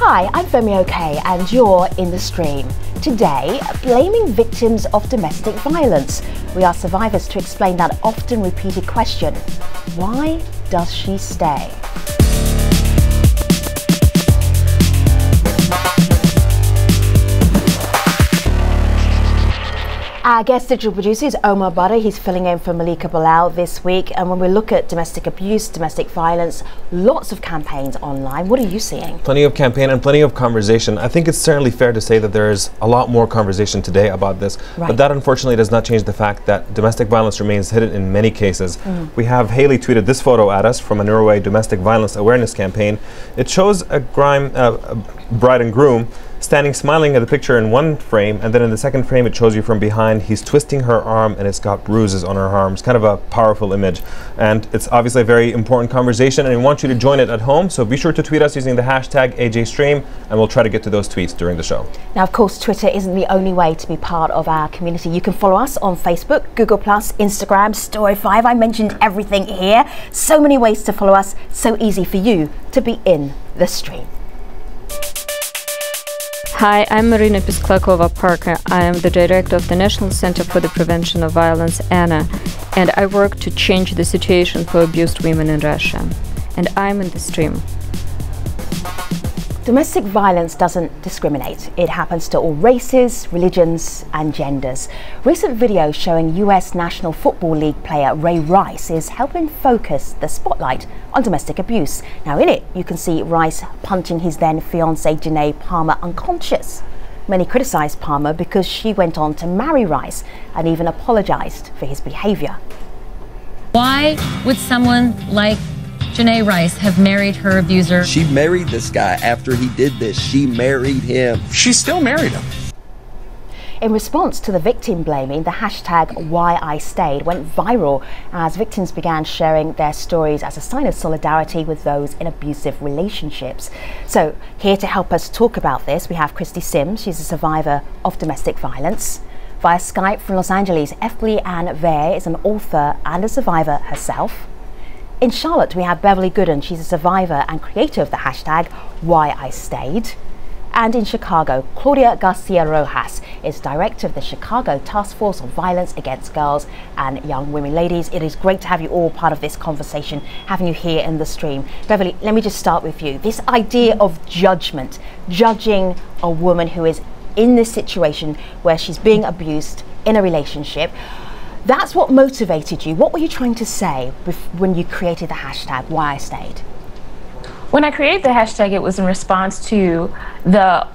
Hi, I'm Femi OK and you're in the stream. Today, blaming victims of domestic violence. We ask survivors to explain that often repeated question, why does she stay? Our guest digital producer is Omar Butter. He's filling in for Malika Bilal this week. And when we look at domestic abuse, domestic violence, lots of campaigns online. What are you seeing? Plenty of campaign and plenty of conversation. I think it's certainly fair to say that there's a lot more conversation today about this. Right. But that unfortunately does not change the fact that domestic violence remains hidden in many cases. We have Haley tweeted this photo at us from a Norway domestic violence awareness campaign. It shows a bride and groom standing smiling at the picture in one frame, and then in the second frame it shows you from behind he's twisting her arm and it's got bruises on her arms. Kind of a powerful image, and it's obviously a very important conversation, and we want you to join it at home, so be sure to tweet us using the hashtag AJStream, and we'll try to get to those tweets during the show. Now of course Twitter isn't the only way to be part of our community. You can follow us on Facebook, Google+, Instagram, Story5. I mentioned everything here. So many ways to follow us, so easy for you to be in the stream. Hi, I'm Marina Pisklakova-Parker. I am the director of the National Center for the Prevention of Violence, ANA, and I work to change the situation for abused women in Russia. And I'm in the stream. Domestic violence doesn't discriminate. It happens to all races, religions and genders. Recent videos showing US National Football League player Ray Rice is helping focus the spotlight on domestic abuse. Now in it, you can see Rice punching his then fiancée Janae Palmer unconscious. Many criticised Palmer because she went on to marry Rice and even apologised for his behaviour. Why would someone like Janae Rice have married her abuser? She married this guy after he did this. She married him. She still married him. In response to the victim blaming, the hashtag WhyIStayed went viral as victims began sharing their stories as a sign of solidarity with those in abusive relationships. So here to help us talk about this, we have Christy Sims. She's a survivor of domestic violence. Via Skype from Los Angeles, Efli Ann Vare is an author and a survivor herself. In Charlotte, we have Beverly Gooden. She's a survivor and creator of the hashtag WhyIStayed. And in Chicago, Claudia Garcia Rojas is director of the Chicago Task Force on Violence Against Girls and Young Women. Ladies, it is great to have you all part of this conversation, having you here in the stream. Beverly, let me just start with you. This idea of judgment, judging a woman who is in this situation where she's being abused in a relationship, that's what motivated you. What were you trying to say when you created the hashtag WhyIStayed? When I created the hashtag, it was in response to the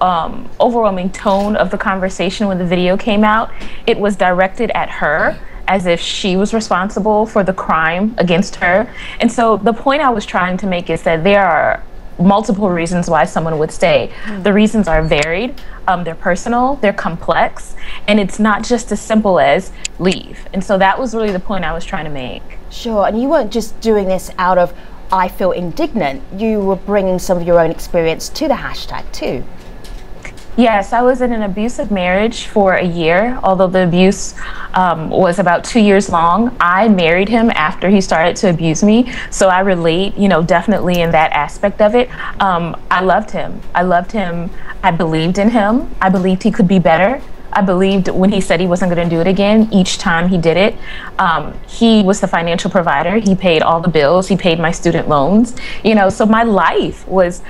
overwhelming tone of the conversation when the video came out. It was directed at her as if she was responsible for the crime against her. And so the point I was trying to make is that there are multiple reasons why someone would stay. The reasons are varied, they're personal, they're complex, and it's not just as simple as leave. And so that was really the point I was trying to make. Sure, and you weren't just doing this out of I feel indignant, you were bringing some of your own experience to the hashtag too. Yes, I was in an abusive marriage for a year, although the abuse was about 2 years long. I married him after he started to abuse me, so I relate, definitely in that aspect of it. I loved him. I believed in him. I believed he could be better. I believed when he said he wasn't going to do it again, each time he did it. He was the financial provider. He paid all the bills. He paid my student loans. So my life was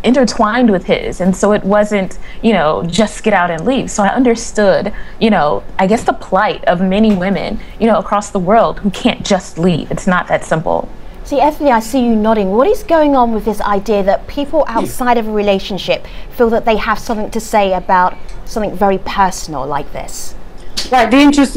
intertwined with his. And so it wasn't, just get out and leave. So I understood, I guess the plight of many women, across the world who can't just leave. It's not that simple. See, Ethne, I see you nodding. What is going on with this idea that people outside of a relationship feel that they have something to say about something very personal like this? Right.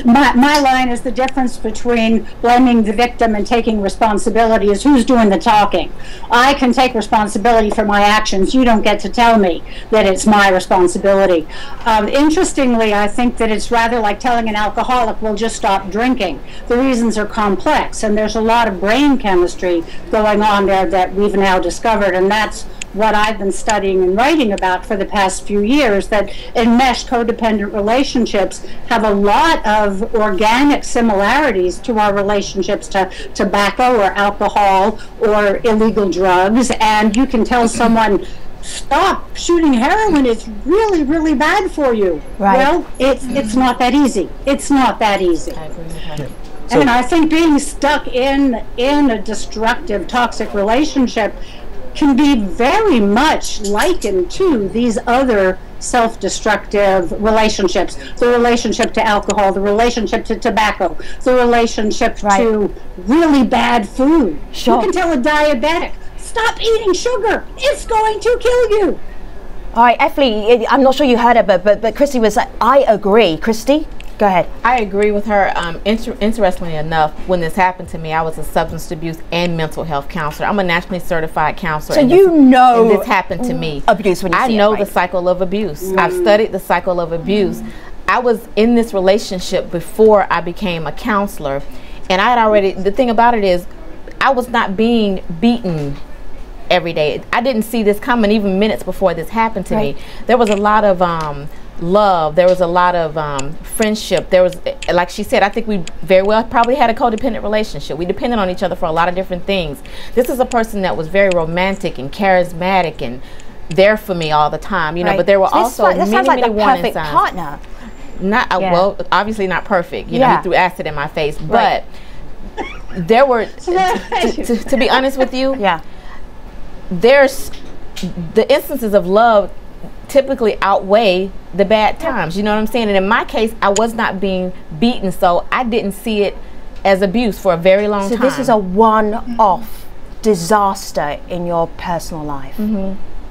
My line is the difference between blaming the victim and taking responsibility is who's doing the talking. I can take responsibility for my actions. You don't get to tell me that it's my responsibility. Interestingly, I think that it's rather like telling an alcoholic, well, just stop drinking. The reasons are complex, and there's a lot of brain chemistry going on there that we've now discovered, and that's what I've been studying and writing about for the past few years, that enmeshed codependent relationships have a lot of organic similarities to our relationships to tobacco or alcohol or illegal drugs. And you can tell someone stop shooting heroin, it's really, really bad for you. Right. Well, it's not that easy. It's not that easy. I agree with her. And I think being stuck in a destructive, toxic relationship can be very much likened to these other self-destructive relationships. The relationship to alcohol, the relationship to tobacco, the relationship to really bad food. Sure. You can tell a diabetic, stop eating sugar, it's going to kill you. All right, Effley, I'm not sure you heard her, but Christy was like, I agree. Christy, go ahead. I agree with her. Interestingly enough, when this happened to me, I was a substance abuse and mental health counselor. I'm a nationally certified counselor. So you know and this happened to me. Abuse when you I see know it, right? the cycle of abuse. I've studied the cycle of abuse. I was in this relationship before I became a counselor, and I had already, the thing about it is, I was not being beaten every day. I didn't see this coming even minutes before this happened to me. There was a lot of love. There was a lot of friendship. There was, like she said, I think we very well probably had a codependent relationship. We depended on each other for a lot of different things. This is a person that was very romantic and charismatic and there for me all the time, you know, but there were also many warning signs. Partner. Not well, obviously not perfect. You know, he threw acid in my face, but there were, to be honest with you, there's the instances of love typically outweigh the bad times. You know what I'm saying? And in my case, I was not being beaten, so I didn't see it as abuse for a very long time. So this is a one-off disaster in your personal life.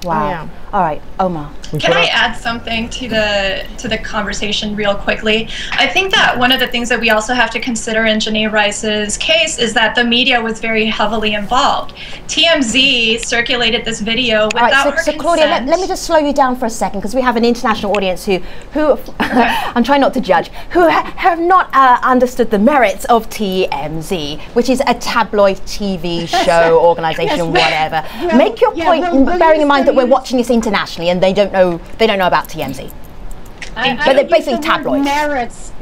Wow. Yeah. All right, Omar. Can I add something to the conversation real quickly? I think that one of the things that we also have to consider in Janae Rice's case is that the media was very heavily involved. TMZ circulated this video without her consent. Claudia, let me just slow you down for a second, because we have an international audience who I'm trying not to judge, who have not understood the merits of TMZ, which is a tabloid TV show, organization, whatever. Make your point, bearing in mind that we're watching this internationally and they don't know about TMZ. But they're basically tabloids. Merits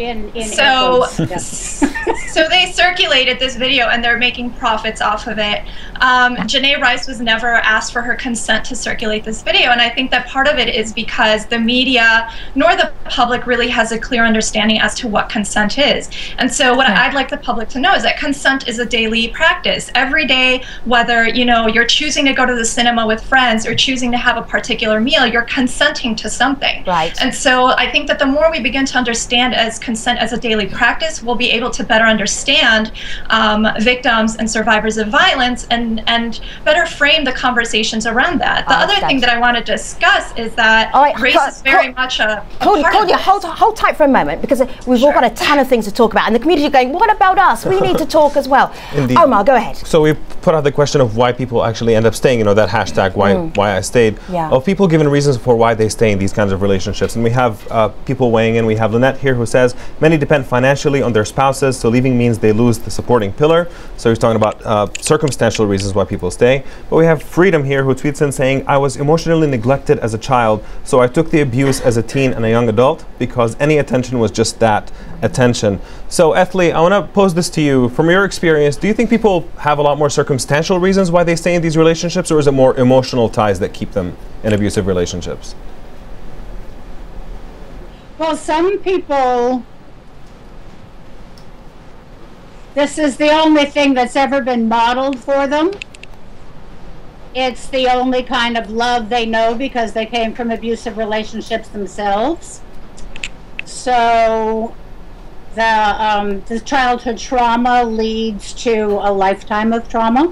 so they circulated this video and they're making profits off of it. Janae Rice was never asked for her consent to circulate this video, and I think that part of it is because the media nor the public really has a clear understanding as to what consent is. And so what I'd like the public to know is that consent is a daily practice. Every day, whether you're choosing to go to the cinema with friends or choosing to have a particular meal, you're consenting to something. Right. And so I think that the more we begin to understand as consent as a daily practice, we'll be able to better understand victims and survivors of violence and better frame the conversations around that. The other thing that I want to discuss is that race is very much a Claudia, hold tight for a moment, because we've all got a ton of things to talk about, and the community are going, what about us? We need to talk as well. Indeed. Omar, go ahead. So we put out the question of why people actually end up staying, that hashtag why I stayed, of people giving reasons for why they stay in these kinds of relationships. And we have people weighing in. We have Lynette here who says many depend financially on their spouses, so leaving means they lose the supporting pillar. So he's talking about circumstantial reasons why people stay. But we have Freedom here who tweets in saying, I was emotionally neglected as a child, so I took the abuse as a teen and a young adult because any attention was just that, attention. So Effley, I want to pose this to you. From your experience, do you think people have a lot more circumstantial reasons why they stay in these relationships, or is it more emotional ties that keep them in abusive relationships? Well, some people, this is the only thing that's ever been modeled for them. It's the only kind of love they know because they came from abusive relationships themselves. So the childhood trauma leads to a lifetime of trauma.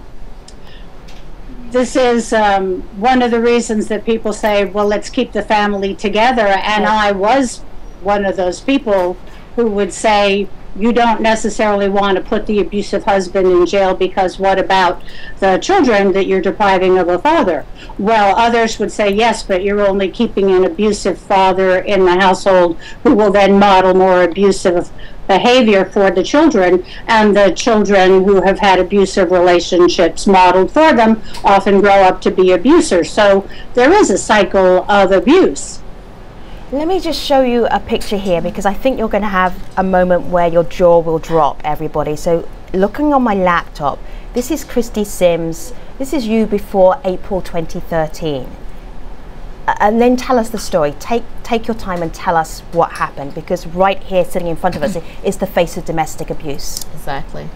This is one of the reasons that people say, well, let's keep the family together. And I was one of those people who would say, you don't necessarily want to put the abusive husband in jail because what about the children that you're depriving of a father? Well, others would say, yes, but you're only keeping an abusive father in the household who will then model more abusive behavior for the children, and the children who have had abusive relationships modeled for them often grow up to be abusers. So there is a cycle of abuse. Let me just show you a picture here, because I think you're going to have a moment where your jaw will drop, everybody. So looking on my laptop, this is Christy Sims. This is you before April 2013. And then tell us the story. Take your time and tell us what happened, because right here sitting in front of us is the face of domestic abuse. Exactly.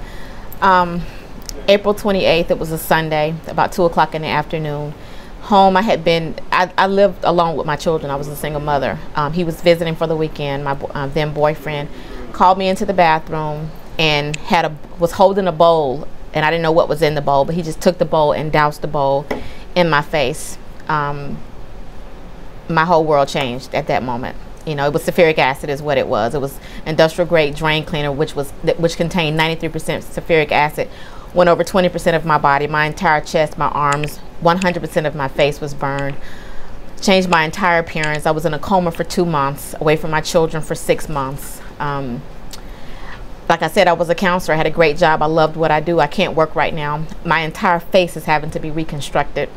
April 28th, it was a Sunday, about 2 o'clock in the afternoon. Home, I lived alone with my children. I was a single mother. He was visiting for the weekend. My then boyfriend called me into the bathroom and was holding a bowl, and I didn't know what was in the bowl, but he just took the bowl and doused the bowl in my face. My whole world changed at that moment. You know, it was sulfuric acid is what it was. It was industrial grade drain cleaner, which contained 93% sulfuric acid. Went over 20% of my body, my entire chest, my arms, 100% of my face was burned. Changed my entire appearance. I was in a coma for 2 months, away from my children for 6 months. Like I said, I was a counselor. I had a great job. I loved what I do. I can't work right now. My entire face is having to be reconstructed.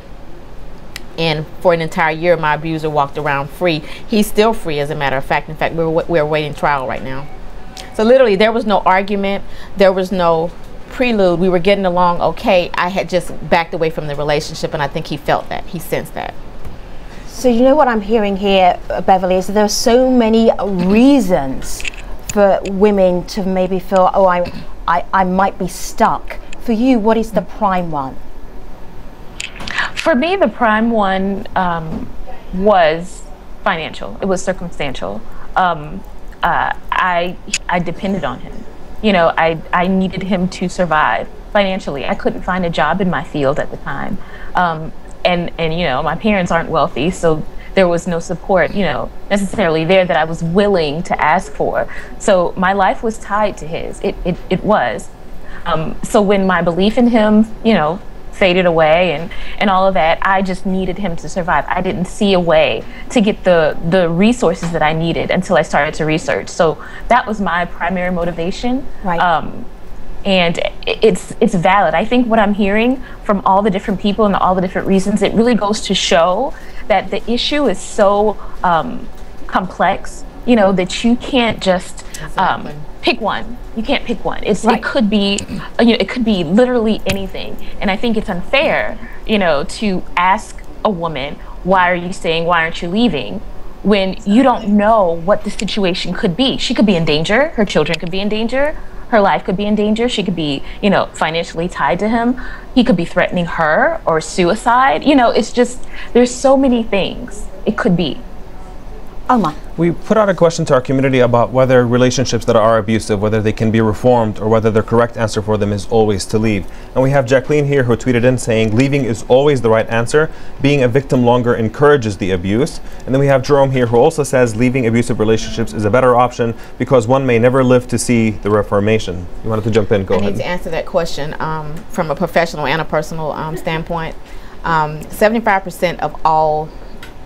And for an entire year, my abuser walked around free. He's still free, as a matter of fact. In fact, we're awaiting trial right now. So literally, there was no argument. There was no prelude. We were getting along okay. I had just backed away from the relationship, and I think he felt that. He sensed that. So you know what I'm hearing here, Beverly, is that there are so many reasons for women to maybe feel, oh, I might be stuck. For you, what is the prime one? For me, the prime one was financial. It was circumstantial. I depended on him. You know, I needed him to survive financially. I couldn't find a job in my field at the time. And you know, my parents aren't wealthy, so there was no support, you know, necessarily there that I was willing to ask for. So my life was tied to his. It was. So when my belief in him, you know, faded away and all of that, I just needed him to survive. I didn't see a way to get the resources that I needed until I started to research. So that was my primary motivation. Right. And it's valid. I think what I'm hearing from all the different people and all the different reasons, it really goes to show that the issue is so complex, you know, that you can't just pick one. You can't pick one. It could be, you know, it could be literally anything. And I think it's unfair, you know, to ask a woman, why are you staying? Why aren't you leaving? When you don't know what the situation could be. She could be in danger. Her children could be in danger. Her life could be in danger. She could be, you know, financially tied to him. He could be threatening her or suicide. You know, it's just, there's so many things it could be. Omar. We put out a question to our community about whether relationships that are abusive, whether they can be reformed, or whether the correct answer for them is always to leave. And we have Jacqueline here who tweeted in saying leaving is always the right answer. Being a victim longer encourages the abuse. And then we have Jerome here who also says leaving abusive relationships is a better option because one may never live to see the reformation. You wanted to jump in, go ahead. I need to answer that question from a professional and a personal standpoint. 75% of all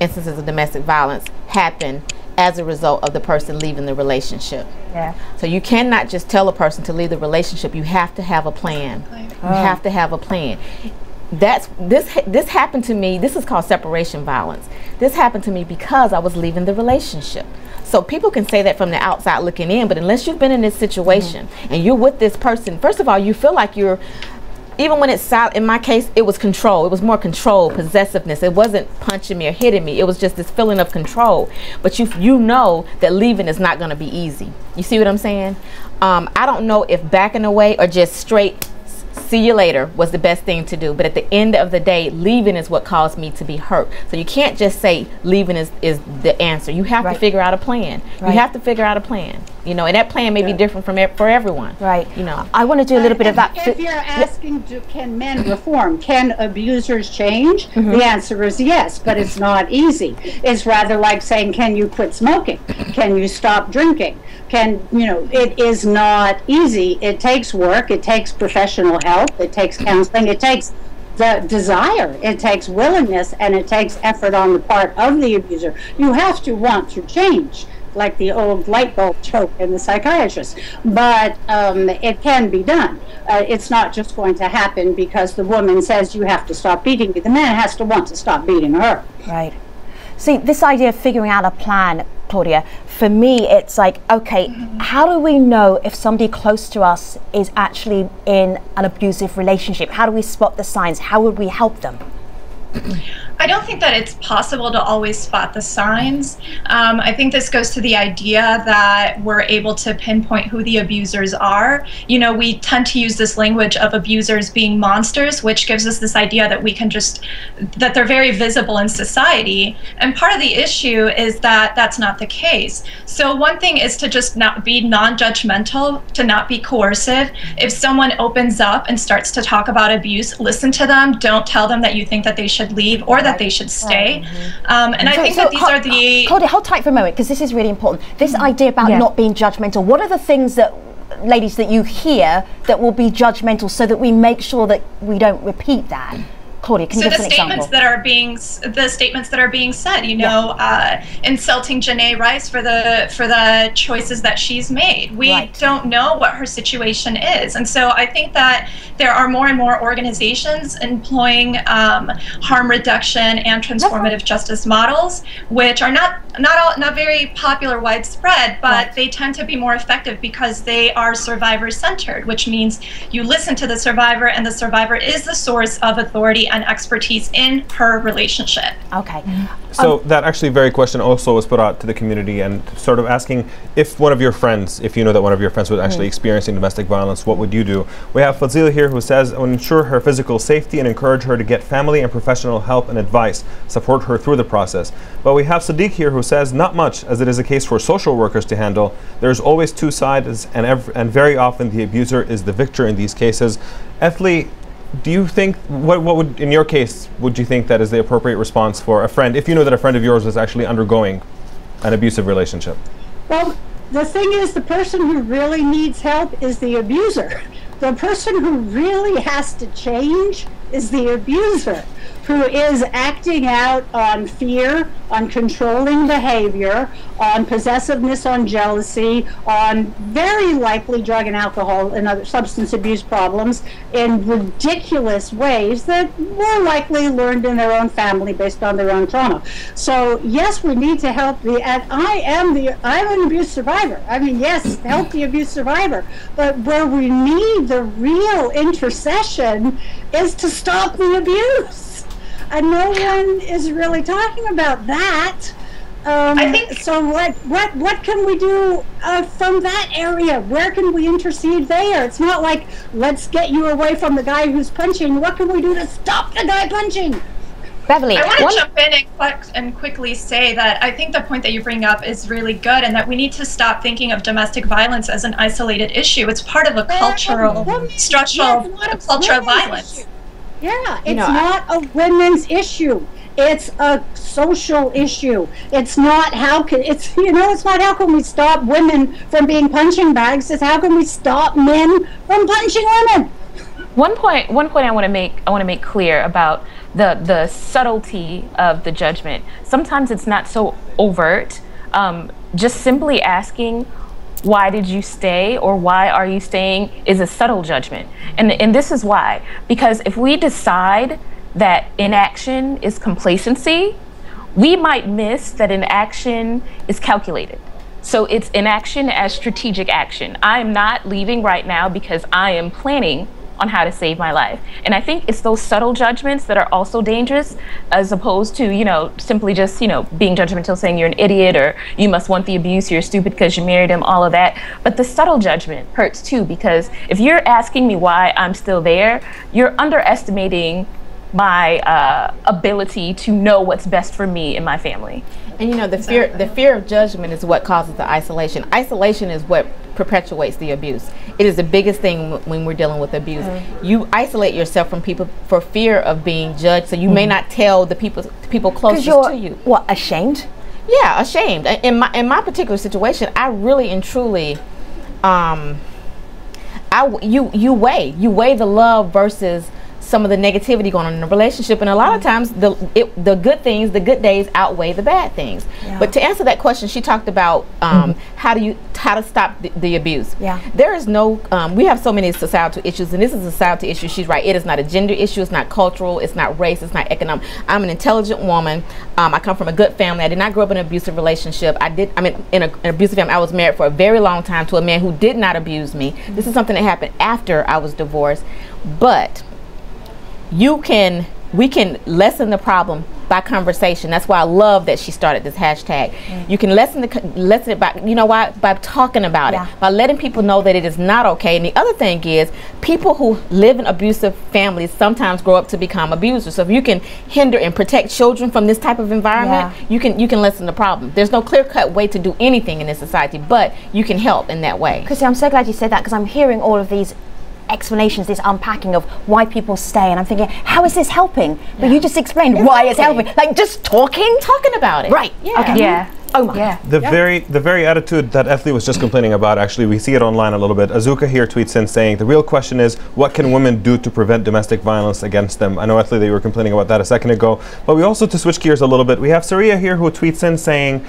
instances of domestic violence happen as a result of the person leaving the relationship. Yeah. So you cannot just tell a person to leave the relationship. You have to have a plan. You have to have a plan. This happened to me. This is called separation violence. This happened to me because I was leaving the relationship. So people can say that from the outside looking in, but unless you've been in this situation and you're with this person, first of all, you feel like you're, even when it's silent, in my case, it was control. It was more control, possessiveness. It wasn't punching me or hitting me. It was just this feeling of control. But you know that leaving is not going to be easy. You see what I'm saying? I don't know if backing away or just straight see you later was the best thing to do. But at the end of the day, leaving is what caused me to be hurt. So you can't just say leaving is the answer. You have to figure out a plan. You have to figure out a plan. You know, and that plan may be different for everyone. Right. You know, I want to do a little bit of that. If you're asking, can men reform? Can abusers change? The answer is yes, but it's not easy. It's rather like saying, can you quit smoking? Can you stop drinking? It is not easy. It takes work. It takes professional help. It takes counseling. It takes the desire. It takes willingness, and it takes effort on the part of the abuser. You have to want to change, like the old light bulb joke in The Psychiatrist. But it can be done. It's not just going to happen because the woman says you have to stop beating me. The man has to want to stop beating her. Right. See, this idea of figuring out a plan, Claudia, for me, it's like, okay, how do we know if somebody close to us is actually in an abusive relationship? How do we spot the signs? How would we help them? I don't think that it's possible to always spot the signs. I think this goes to the idea that we're able to pinpoint who the abusers are. You know, we tend to use this language of abusers being monsters, which gives us this idea that we can just, that they're very visible in society. And part of the issue is that that's not the case. So one thing is to just not be non-judgmental, to not be coercive. If someone opens up and starts to talk about abuse, listen to them. Don't tell them that you think that they should leave or that they should stay. And I think that these are the... Hold tight for a moment, because this is really important. This idea about not being judgmental, what are the things that, ladies, that you hear that will be judgmental so that we make sure that we don't repeat that? Claudia, can you give us an example? The statements that are being said, you know, insulting Janae Rice for the choices that she's made. We don't know what her situation is, and so I think that there are more and more organizations employing harm reduction and transformative justice models, which are not very popular, widespread, but they tend to be more effective because they are survivor-centered, which means you listen to the survivor, and the survivor is the source of authority and expertise in her relationship. Okay. So that actually very question also was put out to the community, and sort of asking if one of your friends, if you know that one of your friends was actually experiencing domestic violence, what would you do? We have Fazila here who says, I would ensure her physical safety and encourage her to get family and professional help and advice, support her through the process. But we have Sadiq here who says, not much, as it is a case for social workers to handle. There's always two sides, and very often the abuser is the victor in these cases. Ethlie, do you think, what would, in your case, would you think that is the appropriate response for a friend, if you know that a friend of yours was actually undergoing an abusive relationship? Well, the thing is, the person who really needs help is the abuser. The person who really has to change is the abuser, who is acting out on fear, on controlling behavior, on possessiveness, on jealousy, on very likely drug and alcohol and other substance abuse problems in ridiculous ways that were likely learned in their own family based on their own trauma. So yes, we need to help and I'm an abuse survivor. I mean, yes, help the abuse survivor, but where we need the real intercession is to stop the abuse. And no one is really talking about that. I think so. What can we do from that area? Where can we intercede there? It's not like, let's get you away from the guy who's punching. What can we do to stop the guy punching? Beverly, I want to jump in and quickly say that I think the point that you bring up is really good, and that we need to stop thinking of domestic violence as an isolated issue. It's part of a cultural, structural culture of violence. Issue. Yeah, it's not a women's issue. It's a social issue. It's not how can it's not how can we stop women from being punching bags. It's how can we stop men from punching women. One point I want to make clear about the subtlety of the judgment. Sometimes it's not so overt. Just simply asking, why did you stay, or why are you staying, is a subtle judgment. And this is why. Because if we decide that inaction is complacency, we might miss that inaction is calculated. So it's inaction as strategic action. I am not leaving right now because I am planning on how to save my life. And I think it's those subtle judgments that are also dangerous, as opposed to, simply just, being judgmental, saying you're an idiot, or you must want the abuse, you're stupid because you married him, all of that. But the subtle judgment hurts too, because if you're asking me why I'm still there, you're underestimating my ability to know what's best for me and my family. And the fear of judgment is what causes the isolation. Isolation is what perpetuates the abuse. It is the biggest thing when we're dealing with abuse. You isolate yourself from people for fear of being judged, so you may not tell the people closest to you. What, ashamed? Yeah, ashamed. In my particular situation, I really and truly, you weigh the love versus some of the negativity going on in a relationship, and a lot of times the good things, the good days outweigh the bad things. Yeah. But to answer that question, she talked about how to stop the abuse. Yeah, there is no we have so many societal issues, and this is a societal issue. She's right. It is not a gender issue. It's not cultural. It's not race. It's not economic. I'm an intelligent woman. I come from a good family. I did not grow up in an abusive relationship. In an abusive family. I was married for a very long time to a man who did not abuse me. This is something that happened after I was divorced, but we can lessen the problem by conversation. That's why I love that she started this hashtag. You can lessen it by, you know why? By talking about it, by letting people know that it is not okay. And the other thing is, people who live in abusive families sometimes grow up to become abusers. So if you can hinder and protect children from this type of environment, you can lessen the problem. There's no clear-cut way to do anything in this society, but you can help in that way. Chrissy, I'm so glad you said that, because I'm hearing all of these explanations, this unpacking of why people stay, and I'm thinking, how is this helping? But you just explained why it's helping. Like, just talking about it. Right. Yeah. Okay. Yeah. Oh my. Yeah. The very attitude that Ethlie was just complaining about, actually, we see it online a little bit. Azuka here tweets in saying, the real question is, what can women do to prevent domestic violence against them? I know, Ethlie, that you were complaining about that a second ago, but we also, to switch gears a little bit, we have Saria here who tweets in saying,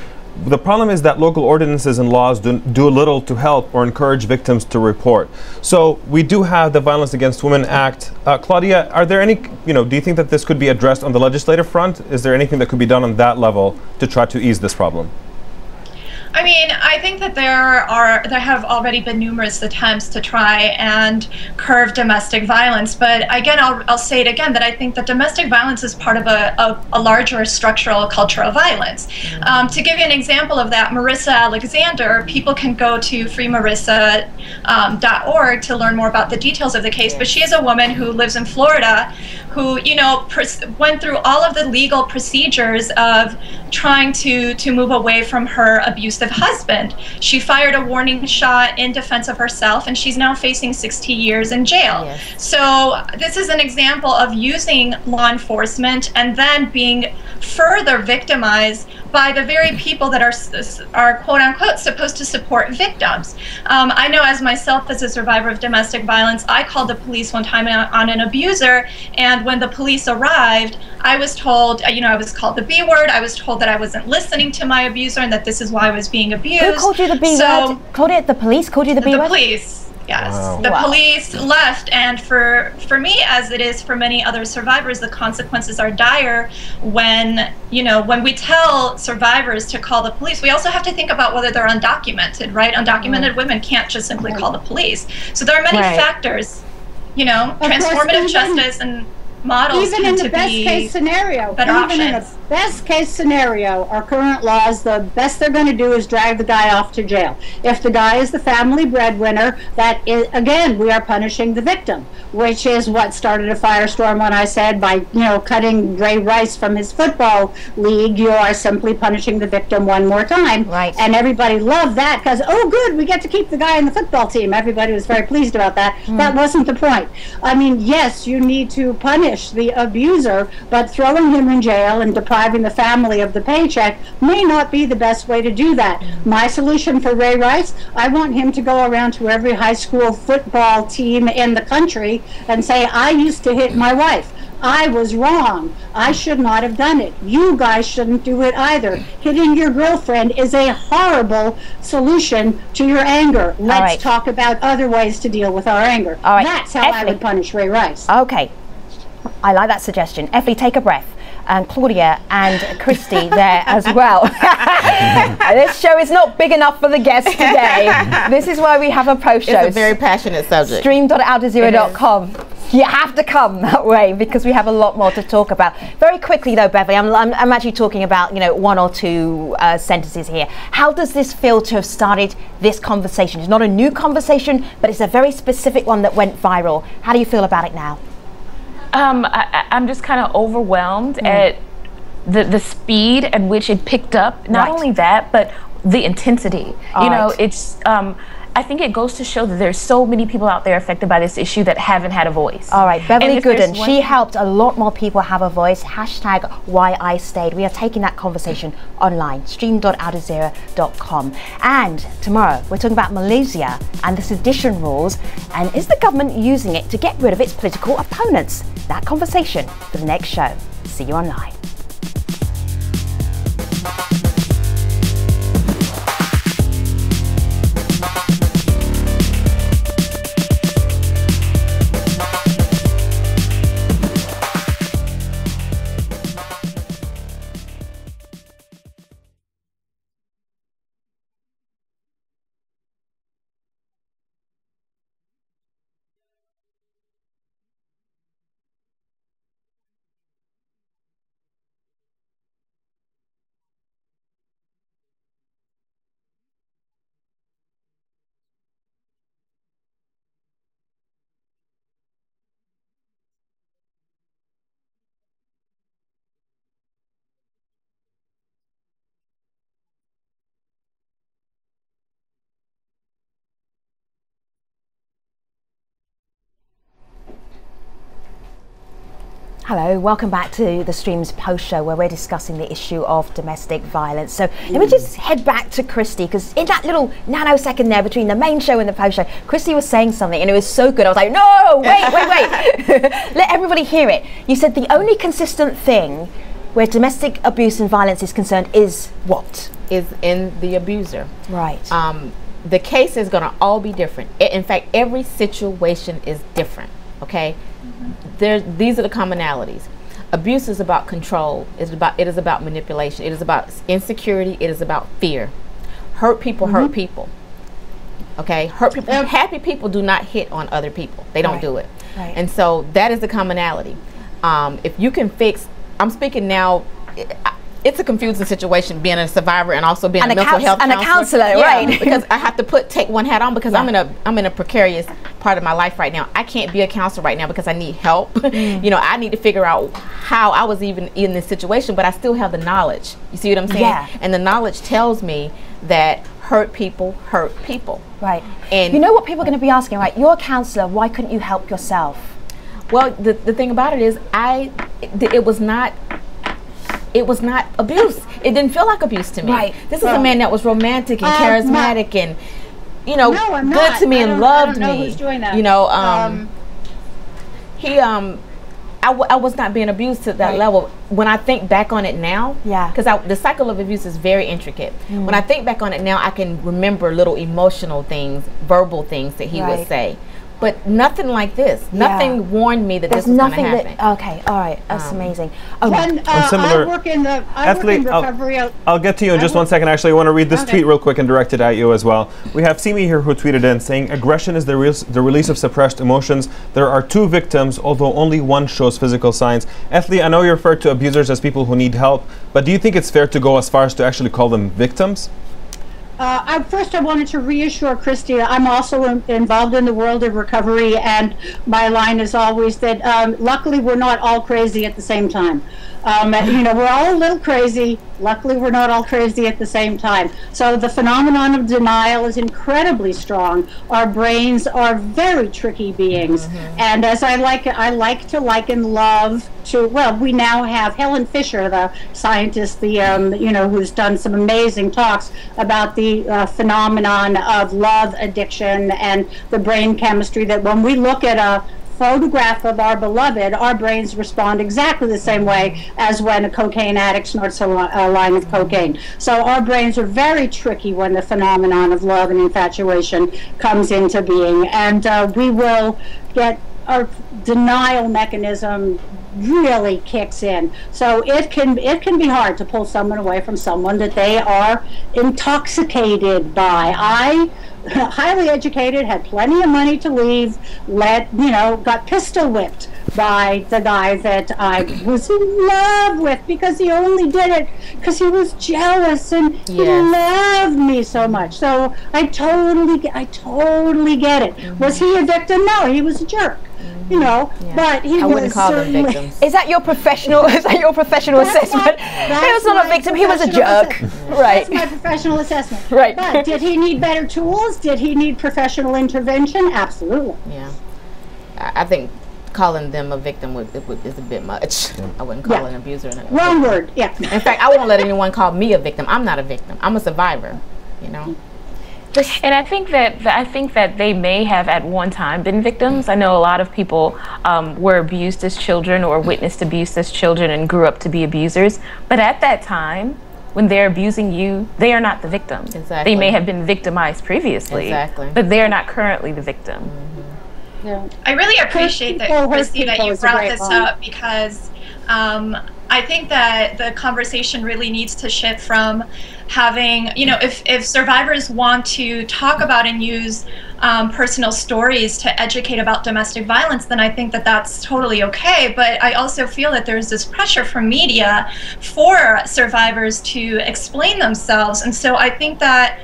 the problem is that local ordinances and laws do little to help or encourage victims to report. So we do have the Violence Against Women Act. Claudia, are there any, do you think that this could be addressed on the legislative front? Is there anything that could be done on that level to try to ease this problem? I mean, I think that there have already been numerous attempts to try and curb domestic violence, but again, I'll say it again, that I think that domestic violence is part of a larger structural cultural violence. To give you an example of that, Marissa Alexander, people can go to freemarissa.org to learn more about the details of the case, but she is a woman who lives in Florida who, went through all of the legal procedures of trying to move away from her abusive husband. She fired a warning shot in defense of herself, and she's now facing 60 years in jail. Yes. So this is an example of using law enforcement and then being further victimized by the very people that are quote unquote supposed to support victims. I know, as myself as a survivor of domestic violence, I called the police one time on an abuser, and when the police arrived, I was told, I was called the B word. I was told that I wasn't listening to my abuser and that this is why I was being abused. Who called you the B word? Claudia, the police called you the B word? The police. Yes, wow. The police left, and for me, as it is for many other survivors, the consequences are dire. When we tell survivors to call the police, we also have to think about whether they're undocumented, right? Undocumented women can't just simply call the police. So there are many factors, transformative justice and models even in the best case scenario, best case scenario, our current laws, the best they're going to do is drag the guy off to jail. If the guy is the family breadwinner, that is, again, we are punishing the victim, which is what started a firestorm when I said, by cutting Ray Rice from his football league, you are simply punishing the victim one more time. Right. And everybody loved that because, oh good, we get to keep the guy in the football team. Everybody was very pleased about that. That wasn't the point. I mean, yes, you need to punish the abuser, but throwing him in jail and depriving the family of the paycheck may not be the best way to do that. My solution for Ray Rice, I want him to go around to every high school football team in the country and say, I used to hit my wife. I was wrong. I should not have done it. You guys shouldn't do it either. Hitting your girlfriend is a horrible solution to your anger. Let's talk about other ways to deal with our anger. All right. That's how I would punish Ray Rice. Okay. I like that suggestion. Effie, take a breath. And Claudia and Christy there as well. This show is not big enough for the guests today. This is why we have a post show. It's a very passionate subject. Stream.aljazeera.com. You have to come that way because we have a lot more to talk about. Very quickly though, Beverly, I'm actually talking about one or two sentences here. How does this feel to have started this conversation? It's not a new conversation, but it's a very specific one that went viral. How do you feel about it now? I'm just kind of overwhelmed at the speed at which it picked up. Not only that, but the intensity. It's I think it goes to show that there's so many people out there affected by this issue that haven't had a voice. All right, Beverly Gooden, she helped a lot more people have a voice. Hashtag WhyIStayed. We are taking that conversation online. Stream.aljazeera.com. And tomorrow, we're talking about Malaysia and the sedition rules. And is the government using it to get rid of its political opponents? That conversation for the next show. See you online. Hello, welcome back to the Stream's post show where we're discussing the issue of domestic violence. So let me just head back to Christy, because in that little nanosecond there between the main show and the post show, Christy was saying something and it was so good. I was like, no, wait. Let everybody hear it. You said the only consistent thing where domestic abuse and violence is concerned is what? Is in the abuser. Right. The case is going to all be different. In fact, every situation is different, okay? These are the commonalities. Abuse is about control. It is about manipulation. It is about insecurity. It is about fear. Hurt people hurt people. Okay? Hurt people. Happy people do not hit on other people. They don't do it. Right. And so that is the commonality. If you can fix, I'm speaking now, it's a confusing situation being a survivor and also being a mental health counselor. And a counselor, right? Because I have to take one hat on, because I'm in a precarious part of my life right now. I can't be a counselor right now because I need help. You know, I need to figure out how I was even in this situation, but I still have the knowledge. You see what I'm saying? Yeah. And the knowledge tells me that hurt people hurt people. Right. And you know what people are going to be asking, right? You're a counselor. Why couldn't you help yourself? Well, the thing about it is, it was not abuse. It didn't feel like abuse to me. Right. This is a man that was romantic and charismatic and, you know, good to me and loved me. I don't know who's doing that. You know, I was not being abused to that level. When I think back on it now, because the cycle of abuse is very intricate. When I think back on it now, I can remember little emotional things, verbal things that he would say. But nothing like this. Nothing warned me that this was going to happen. Okay, all right, that's amazing. I work in recovery. I'll get to you in just 1 second. Actually, I want to read this tweet real quick and direct it at you as well. We have Simi here who tweeted in saying, aggression is the release of suppressed emotions. There are 2 victims, although only one shows physical signs. Ethlie, I know you refer to abusers as people who need help, but do you think it's fair to go as far as to actually call them victims? First, I wanted to reassure Christy that I'm also involved in the world of recovery, and my line is always that luckily we're not all crazy at the same time. You know, we're all a little crazy. Luckily, we're not all crazy at the same time. So the phenomenon of denial is incredibly strong. Our brains are very tricky beings, and as I like to liken love to, well, we now have Helen Fisher, the scientist, you know, who's done some amazing talks about the phenomenon of love addiction and the brain chemistry, that when we look at a photograph of our beloved, our brains respond exactly the same way as when a cocaine addict snorts a line of cocaine. So our brains are very tricky when the phenomenon of love and infatuation comes into being, and we will get our denial mechanism really kicks in. So it can be hard to pull someone away from someone that they are intoxicated by. I, highly educated, had plenty of money to leave, got pistol whipped by the guy that I was in love with, because he only did it because he was jealous and he loved me so much. So I totally get it. Was he a victim? No, he was a jerk. You know, but he I wouldn't call them certainly victims. Is that your professional? Is that your professional assessment? He was not a victim. He was a jerk. Right. That's my professional assessment. Right. But did he need better tools? Did he need professional intervention? Absolutely. Yeah. I think calling them a victim is a bit much. I wouldn't call an abuser. Wrong word. Yeah. In fact, I won't let anyone call me a victim. I'm not a victim. I'm a survivor. You know. And I think that they may have at one time been victims. I know a lot of people were abused as children or witnessed abuse as children and grew up to be abusers. But at that time, when they're abusing you, they are not the victim. Exactly. They may have been victimized previously, but they are not currently the victim. Yeah. I really appreciate that, Christy, that you brought this up, because I think that the conversation really needs to shift from having, you know, if survivors want to talk about and use personal stories to educate about domestic violence, then I think that that's totally okay. But I also feel that there's this pressure from media for survivors to explain themselves. And so I think that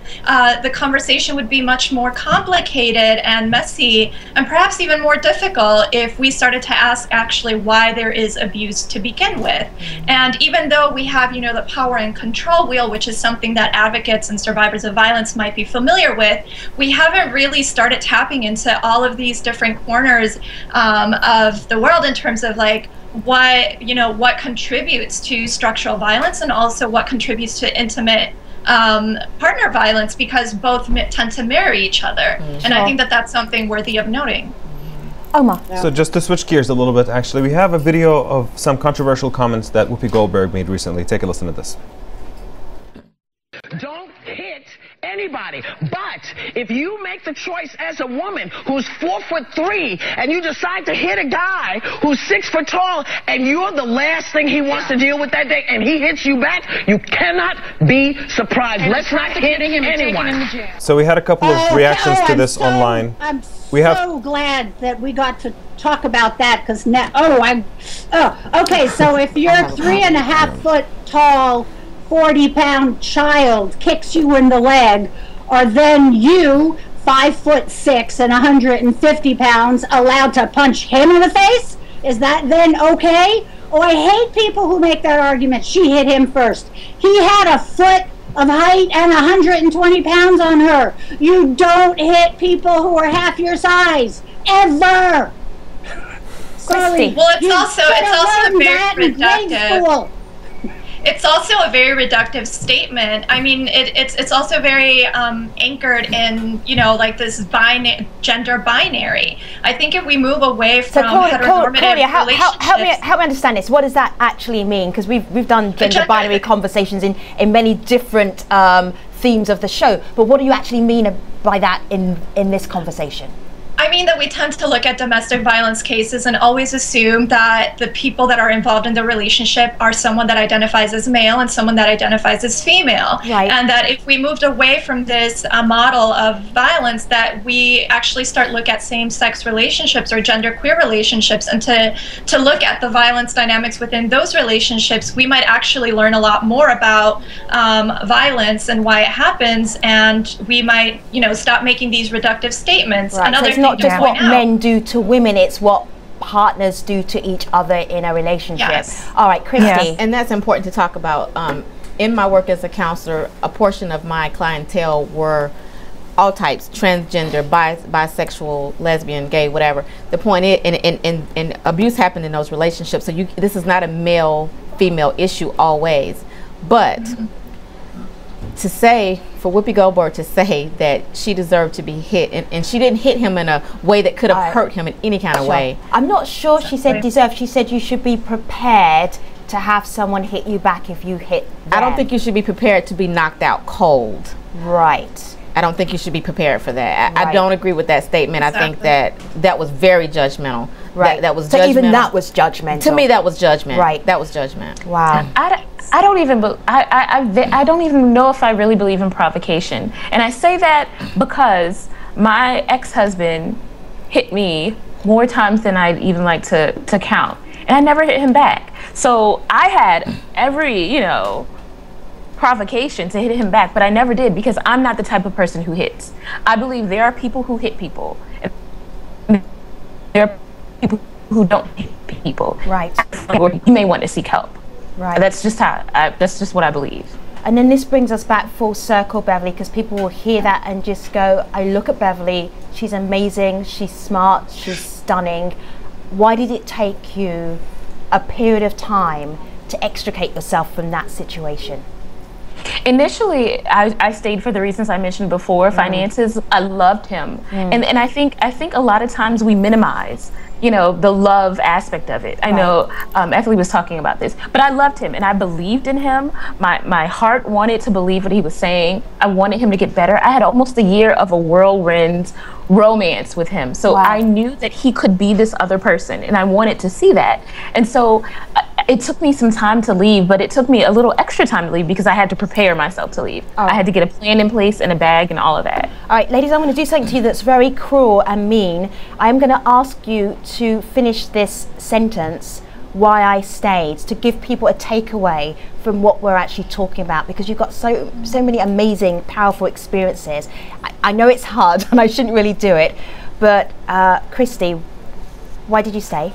the conversation would be much more complicated and messy, and perhaps even more difficult if we started to ask actually why there is abuse to begin with. And even though we have, you know, the power and control wheel, which is something that advocates and survivors of violence might be familiar with, we haven't really started tapping into all of these different corners of the world in terms of, like, what contributes to structural violence and also what contributes to intimate partner violence, because both tend to marry each other. And I think that that's something worthy of noting. Omar. So just to switch gears a little bit, actually, we have a video of some controversial comments that Whoopi Goldberg made recently. Take a listen to this. Don't hit anybody. But if you make the choice as a woman who's 4'3" and you decide to hit a guy who's 6 foot tall and you're the last thing he wants to deal with that day and he hits you back, you cannot be surprised. Let's not hit anyone. So we had a couple of reactions to this online. I'm so glad that we got to talk about that, because now, okay, so if your 3.5 foot tall 40-pound child kicks you in the leg, are then you, 5'6" and 150 pounds, allowed to punch him in the face? Is that then okay? Oh, I hate people who make that argument. She hit him first. He had a foot of height and 120 pounds on her. You don't hit people who are half your size, ever. Sorry. Well, it's also very reductive. It's also a very reductive statement. I mean, it's also very anchored in, like this gender binary. I think if we move away from heteronormative relationships... Help me understand this. What does that actually mean? Because we've done gender binary conversations in many different themes of the show. But what do you actually mean by that in this conversation? I mean that we tend to look at domestic violence cases and always assume that the people that are involved in the relationship are someone that identifies as male and someone that identifies as female. Right. And that if we moved away from this model of violence, that we actually start look at same-sex relationships or genderqueer relationships, and to look at the violence dynamics within those relationships, we might actually learn a lot more about violence and why it happens, and we might, stop making these reductive statements. Right. Another Not just what men do to women, it's what partners do to each other in a relationship. Yes. All right, Christy. Yes. And that's important to talk about. In my work as a counselor, a portion of my clientele were all types: transgender, bisexual, lesbian, gay, whatever. The point is, and abuse happened in those relationships, so this is not a male-female issue always. But to say, for Whoopi Goldberg to say that she deserved to be hit, and she didn't hit him in a way that could have hurt him in any kind of way. I'm not sure she said deserve. She said you should be prepared to have someone hit you back if you hit them. I don't think you should be prepared to be knocked out cold. Right. I don't think you should be prepared for that. Right. I don't agree with that statement. Exactly. I think that was very judgmental. Right. That was so judgmental. Even that was judgmental. To me, that was judgment. Right. That was judgment. Wow. I don't even know if I really believe in provocation. And I say that because my ex-husband hit me more times than I'd even like to count. And I never hit him back. So I had every, provocation to hit him back, but I never did, because I'm not the type of person who hits. I believe there are people who hit people. And there are people who don't hit people. Right. Or you may want to seek help. Right. That's just what I believe. And then this brings us back full circle, Beverly, because people will hear that and just go, I look at Beverly, she's amazing, she's smart, she's stunning. Why did it take you a period of time to extricate yourself from that situation? Initially, I stayed for the reasons I mentioned before, finances. I loved him. And I think a lot of times we minimize, the love aspect of it. I know Ethely was talking about this, but I loved him and I believed in him. My heart wanted to believe what he was saying. I wanted him to get better. I had almost a year of a whirlwind romance with him. So I knew that he could be this other person, and I wanted to see that. And so it took me some time to leave, but it took me a little extra time to leave because I had to prepare myself to leave. I had to get a plan in place and a bag and all of that. All right, ladies, I'm going to do something to you that's very cruel and mean. I'm going to ask you to finish this sentence, why I stayed, to give people a takeaway from what we're actually talking about, because you've got so many amazing, powerful experiences. I know it's hard and I shouldn't really do it, but Christy, why did you stay?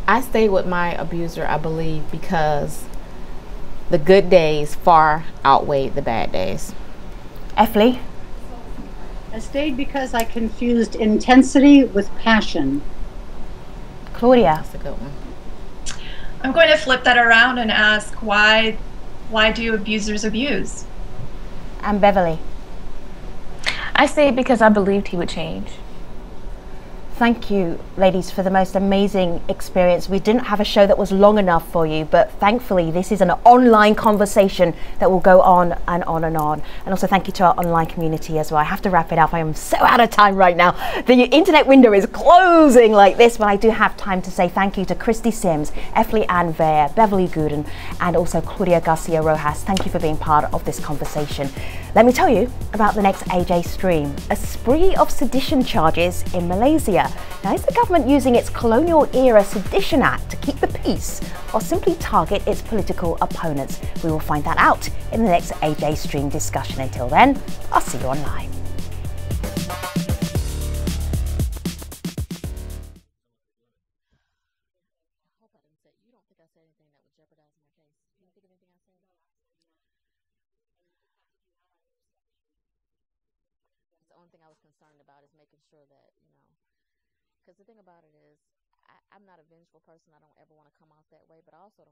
I stayed with my abuser, I believe, because the good days far outweighed the bad days. Ethely? I stayed because I confused intensity with passion. Claudia. That's a good one. I'm going to flip that around and ask why do abusers abuse? And Beverly. I say because I believed he would change. Thank you, ladies, for the most amazing experience. We didn't have a show that was long enough for you, but thankfully this is an online conversation that will go on and on and on. And also thank you to our online community as well. I have to wrap it up. I am so out of time right now. The internet window is closing like this, but I do have time to say thank you to Christy Sims, Efli Ann Vare, Beverly Gooden, and also Claudia Garcia Rojas. Thank you for being part of this conversation. Let me tell you about the next AJ stream. A spree of sedition charges in Malaysia. Now, is the government using its colonial-era Sedition Act to keep the peace or simply target its political opponents? We will find that out in the next AJ stream discussion. Until then, I'll see you online. The only thing I was concerned about is making sure that, because the thing about it is, I'm not a vengeful person. I don't ever want to come out that way, but I also don't